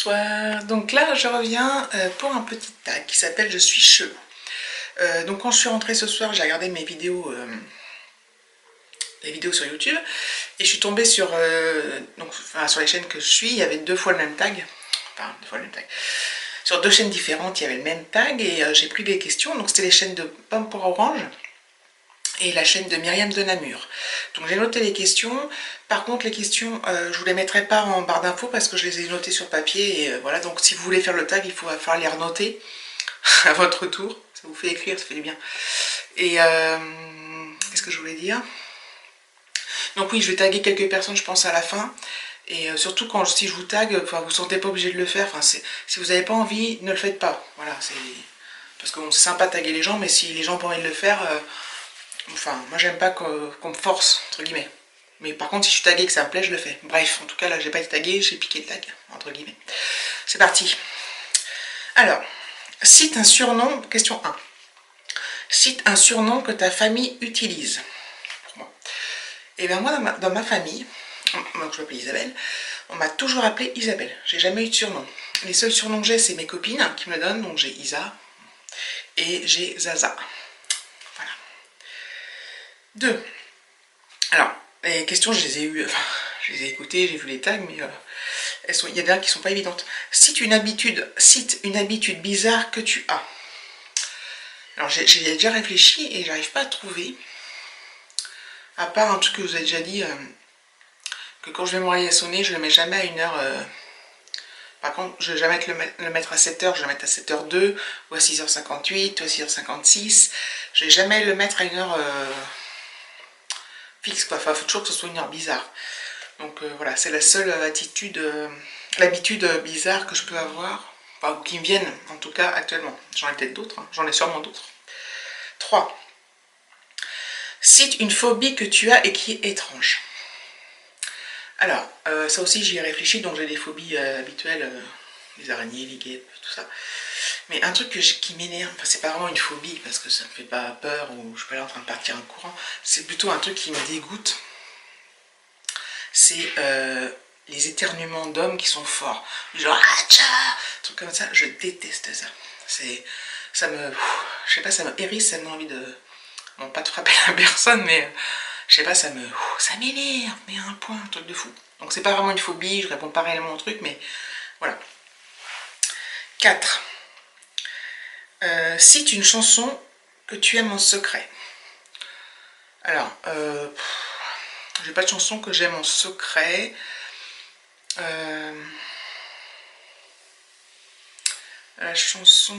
Bonsoir, donc là je reviens pour un petit tag qui s'appelle Je suis chelou. Donc quand je suis rentrée ce soir, j'ai regardé mes vidéos, les vidéos sur YouTube, et je suis tombée sur, sur les chaînes que je suis, il y avait deux fois le même tag, enfin deux fois le même tag, sur deux chaînes différentes il y avait le même tag, et j'ai pris des questions, donc c'était les chaînes de Pomme pour Orange, et la chaîne de Myriam de Namur. Donc j'ai noté les questions. Par contre les questions, je vous les mettrai pas en barre d'infos parce que je les ai notées sur papier, et voilà, donc si vous voulez faire le tag, il faut falloir les renoter à votre tour. Ça vous fait écrire, ça fait du bien. Et qu'est-ce que je voulais dire? Donc oui, je vais taguer quelques personnes, je pense, à la fin. Et surtout quand si je vous tag, enfin vous ne sentez pas obligé de le faire. Enfin, si vous n'avez pas envie, ne le faites pas. Voilà, c'est parce que bon, c'est sympa de taguer les gens, mais si les gens n'ont pas envie de le faire, enfin, moi j'aime pas qu'on me force, entre guillemets. Mais par contre, si je suis tagué et que ça me plaît, je le fais. Bref, en tout cas, là, j'ai pas été tagué, j'ai piqué le tag, entre guillemets. C'est parti. Alors, cite un surnom, question 1. Cite un surnom que ta famille utilise. Pour moi. Et bien moi, dans ma famille, moi je m'appelle Isabelle, on m'a toujours appelée Isabelle. J'ai jamais eu de surnom. Les seuls surnoms que j'ai, c'est mes copines qui me le donnent. Donc j'ai Isa et j'ai Zaza. Voilà. 2. Alors, les questions, je les ai eues, enfin, je les ai écoutées, j'ai vu les tags, mais il y en a qui sont pas évidentes. Cite une habitude bizarre que tu as. Alors j'ai déjà réfléchi et j'arrive pas à trouver, à part un truc que vous avez déjà dit, que quand je vais m'oreiller sonner, je le mets jamais à une heure. Par contre, je vais jamais le mettre à 7h, je vais le mettre à 7h02, ou à 6h58, ou à 6h56. Je vais jamais le mettre à une heure fixe, quoi. Enfin, il faut toujours que ce soit une heure bizarre. Donc voilà, c'est la seule l'habitude bizarre que je peux avoir, enfin, qui me viennent en tout cas actuellement. J'en ai peut-être d'autres, hein. J'en ai sûrement d'autres. 3. Cite une phobie que tu as et qui est étrange. Alors, ça aussi j'y ai réfléchi, donc j'ai des phobies habituelles, les araignées, les guêpes, tout ça. Mais un truc qui m'énerve, enfin c'est pas vraiment une phobie parce que ça me fait pas peur ou je suis pas là en train de partir en courant, c'est plutôt un truc qui me dégoûte. C'est les éternuements d'hommes qui sont forts. Genre, ah tcha, truc comme ça, je déteste ça. Ça me, je sais pas, ça me hérisse, ça me donne envie de, bon, pas de frapper la personne, mais je sais pas, ça m'énerve, mais à un point, un truc de fou. Donc c'est pas vraiment une phobie, je réponds pas réellement au truc, mais voilà. 4. Cite une chanson que tu aimes en secret. Alors, j'ai pas de chanson que j'aime en secret. La chanson...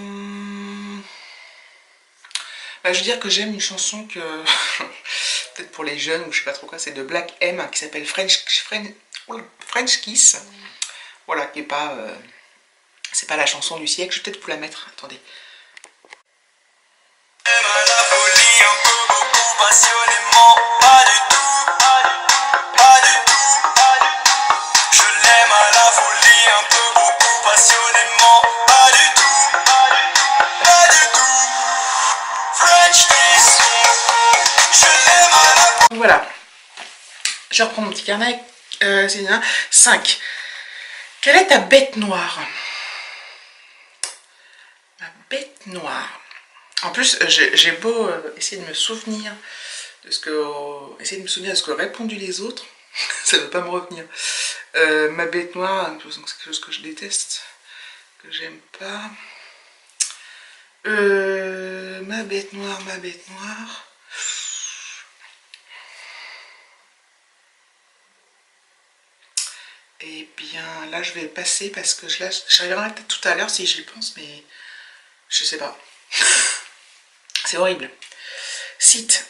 Bah, je veux dire que j'aime une chanson que... peut-être pour les jeunes, ou je sais pas trop quoi, c'est de Black M, qui s'appelle French Kiss. Voilà, qui est pas... c'est pas la chanson du siècle, je vais peut-être vous la mettre, attendez. Voilà, je reprends mon petit carnet. C'est 5. Quelle est ta bête noire? Ma bête noire. En plus, j'ai beau essayer de me souvenir de ce que qu'ont répondu les autres, ça ne veut pas me revenir. Ma bête noire, c'est quelque chose que je déteste, que j'aime pas. Ma bête noire. Eh bien, là, je vais passer parce que j'arriverai peut-être tout à l'heure si j'y pense, mais je sais pas. C'est horrible. 6.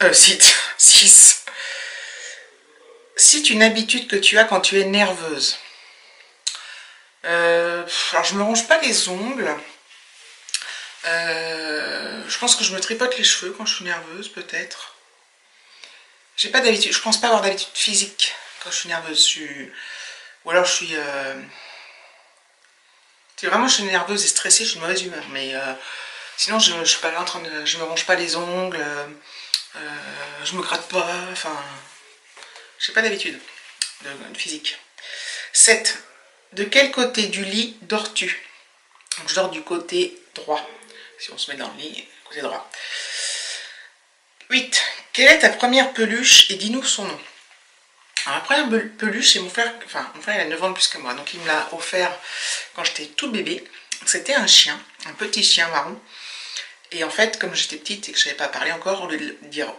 Cite une habitude que tu as quand tu es nerveuse. Alors, je me ronge pas les ongles. Je pense que je me tripote les cheveux quand je suis nerveuse, peut-être. J'ai pas d'habitude. Je pense pas avoir d'habitude physique quand je suis nerveuse. Ou alors je suis... Si vraiment je suis nerveuse et stressée, je suis de mauvaise humeur. Mais sinon, je suis pas là en train de... Je me ronge pas les ongles. Je me gratte pas. Enfin... J'ai pas d'habitude de physique. 7. De quel côté du lit dors-tu? Donc je dors du côté droit. Si on se met dans le lit, côté droit. 8. Quelle est ta première peluche et dis-nous son nom? Alors, la première peluche, c'est mon frère, enfin mon frère il a 9 ans de plus que moi, donc il me l'a offert quand j'étais tout bébé. C'était un chien, un petit chien marron. Et en fait, comme j'étais petite et que je ne savais pas parler encore, au lieu de dire,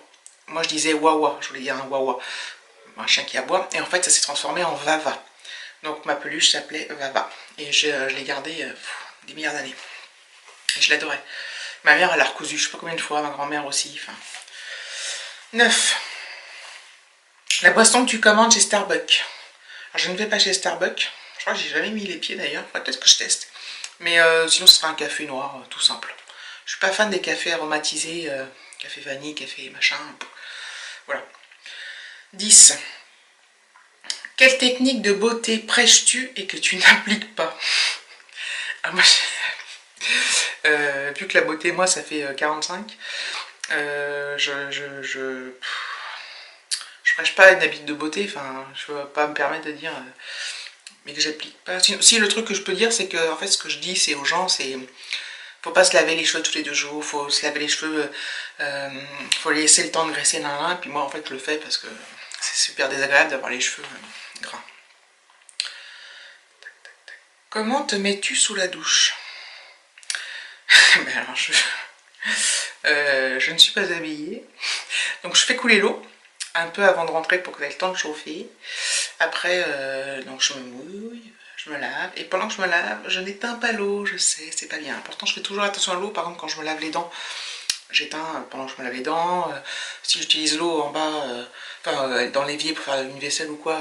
moi je disais wawa, je voulais dire un wawa, un chien qui aboie, et en fait ça s'est transformé en Vava. Donc ma peluche s'appelait Vava, et je l'ai gardée des milliards d'années. Et je l'adorais. Ma mère elle l'a recousu, je sais pas combien de fois, ma grand-mère aussi. Enfin. 9. La boisson que tu commandes chez Starbucks. Alors, je ne vais pas chez Starbucks, je crois que j'ai jamais mis les pieds d'ailleurs, peut-être que je teste. Mais sinon ce sera un café noir, tout simple. Je suis pas fan des cafés aromatisés, café vanille, café machin. Voilà. 10. Quelle technique de beauté prêches-tu et que tu n'appliques pas? Ah, moi, vu que la beauté, moi, ça fait 45, je prêche pas une habitude de beauté, enfin, je ne peux pas me permettre de dire, mais que j'applique pas. Si le truc que je peux dire, c'est que, en fait, ce que je dis, c'est aux gens, c'est, faut pas se laver les cheveux tous les 2 jours, faut se laver les cheveux, faut laisser le temps de graisser, puis moi, en fait, je le fais parce que c'est super désagréable d'avoir les cheveux gras. Comment te mets-tu sous la douche? Ben alors, je ne suis pas habillée, donc je fais couler l'eau un peu avant de rentrer pour que ait le temps de chauffer. Après, donc je me mouille, je me lave, et pendant que je me lave, je n'éteins pas l'eau, je sais, c'est pas bien. Pourtant, je fais toujours attention à l'eau, par exemple, quand je me lave les dents, j'éteins pendant que je me lave les dents. Si j'utilise l'eau en bas, dans l'évier pour faire une vaisselle ou quoi,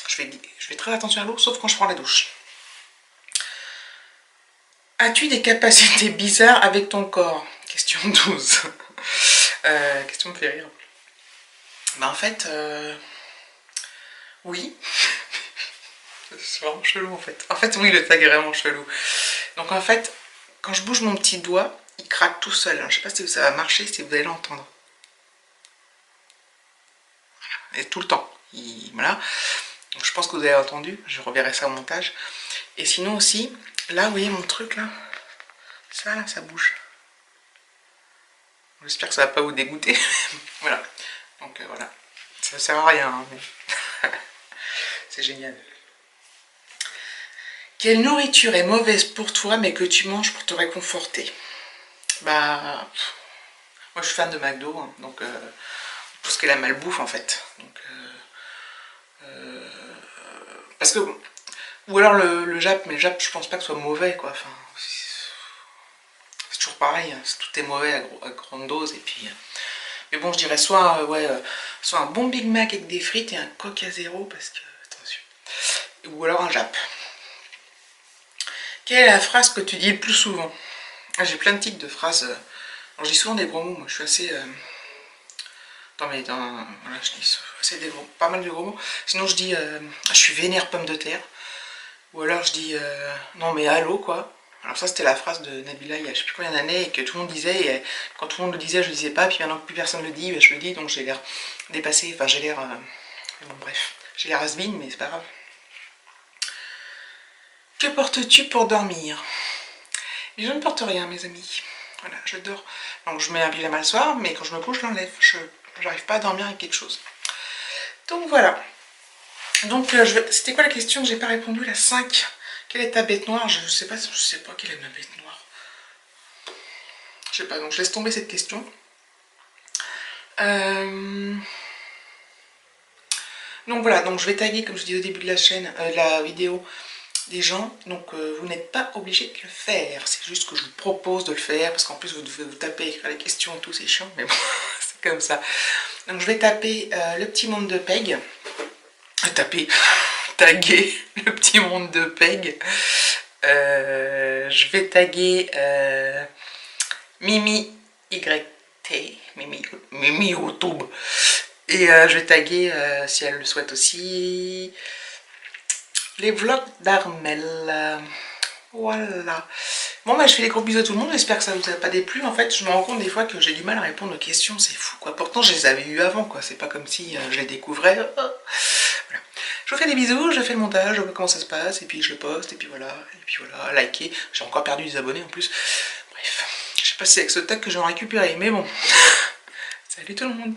je fais très attention à l'eau, sauf quand je prends la douche. As-tu des capacités bizarres avec ton corps? Question 12. Question me fait rire. Bah en fait, oui. C'est vraiment chelou en fait. En fait, oui, le tag est vraiment chelou. Donc en fait, quand je bouge mon petit doigt, il craque tout seul. Alors, je sais pas si ça va marcher, si vous allez l'entendre. Et tout le temps. Voilà. Donc je pense que vous avez entendu. Je reverrai ça au montage. Et sinon aussi, là, vous voyez mon truc là? Ça là, ça bouge. J'espère que ça va pas vous dégoûter. Voilà. Donc voilà. Ça sert à rien, hein, mais c'est génial. Quelle nourriture est mauvaise pour toi mais que tu manges pour te réconforter? Bah, moi je suis fan de McDo, hein, donc tout ce qui est la malbouffe en fait. Donc, parce que, ou alors le Jap, mais le Jap je pense pas que ce soit mauvais quoi. Enfin, c'est toujours pareil, hein, tout est mauvais à grande dose et puis. Mais bon, je dirais soit, soit un bon Big Mac avec des frites et un Coca Zéro parce que attention. Ou alors un Jap. Quelle est la phrase que tu dis le plus souvent? J'ai plein de types de phrases. Alors, je dis souvent des gros mots. Moi, je suis assez. Voilà, je dis assez pas mal de gros mots. Sinon, je dis je suis vénère pomme de terre. Ou alors, je dis non, mais allô, quoi. Alors, ça, c'était la phrase de Nabila il y a je sais plus combien d'années et que tout le monde disait. Et quand tout le monde le disait, je le disais pas. Puis maintenant que plus personne le dit, je le dis. Donc, j'ai l'air dépassé. Enfin, j'ai l'air. Bon, bref. J'ai l'air has-been, mais c'est pas grave. Que portes-tu pour dormir? Et je ne porte rien, mes amis. Voilà, je dors. Donc je mets un pyjama le soir, mais quand je me couche, je l'enlève. Je n'arrive pas à dormir avec quelque chose. Donc voilà. Donc c'était quoi la question que j'ai pas répondu? La 5. Quelle est ta bête noire? Je sais pas quelle est ma bête noire. Je sais pas, donc je laisse tomber cette question. Donc voilà, donc je vais taguer, comme je dis au début de la chaîne, la vidéo, des gens, donc vous n'êtes pas obligé de le faire, c'est juste que je vous propose de le faire, parce qu'en plus vous devez vous taper, écrire les questions et tout, c'est chiant, mais bon, c'est comme ça. Donc je vais taper le petit monde de Peg, taguer le petit monde de Peg, je vais taguer Mimi YT, Mimi YouTube, et je vais taguer, si elle le souhaite aussi, les vlogs d'Armel. Voilà. Bon bah je fais des gros bisous à tout le monde, j'espère que ça vous a pas déplu. En fait je me rends compte des fois que j'ai du mal à répondre aux questions, c'est fou quoi. Pourtant je les avais eues avant quoi, c'est pas comme si je les découvrais. Voilà. Je vous fais des bisous, je fais le montage, je vois comment ça se passe, et puis je le poste, et puis voilà, likez. J'ai encore perdu des abonnés en plus. Bref, je sais pas si c'est avec ce tag que j'en récupérer, mais bon. Salut tout le monde.